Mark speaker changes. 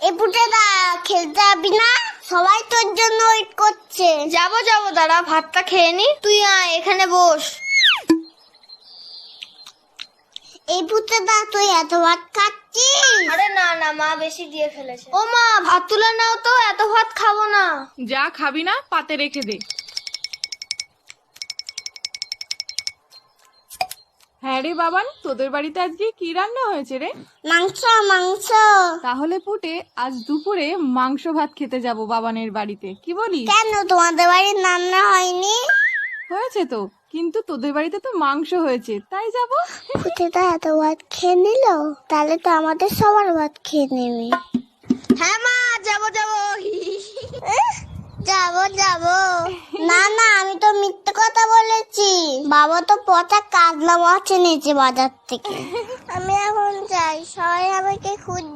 Speaker 1: এ পুটেদা খেলতে যাবি না? সবাই তোর জন্য ওয়েট করছে।
Speaker 2: যাবো দাঁড়া, ভাতটা খেয়ে নি। তুই আয়, এখানে বস।
Speaker 1: এই পুটেদা তুই এত ভাত খাচ্ছিস?
Speaker 2: আরে না মা বেশি দিয়ে ফেলেছে। ও মা, ভাত তুলে নাও তো, এত ভাত খাবো না।
Speaker 3: যা খাবি না পাতে রেখে দে। হ্যাঁ রে বাবান, তোদের বাড়িতে আজকে কি রান্না হয়েছে রে?
Speaker 1: মাংস মাংস।
Speaker 3: তাহলে পুটে আজ দুপুরে মাংস ভাত খেতে যাব বাবানের বাড়িতে, কি বলিস?
Speaker 1: কেন তোমাদের বাড়ির রান্না হয়নি?
Speaker 3: হয়েছে তো, কিন্তু তোদের বাড়িতে তো মাংস হয়েছে, তাই যাব।
Speaker 1: পুটেদা এত ভাত খেয়ে নিল, তাহলে তো আমাদের সবার ভাত খেয়ে নেবে।
Speaker 2: হ্যাঁ মা, যাবো
Speaker 1: যাবো। না আমি তো মিথ্যে কথা বলেছি। বাবা তো পচা কাতলা মাছ এনেছে বাজার থেকে। আমি এখন যাই, সবাই আমাকে খুঁজছে।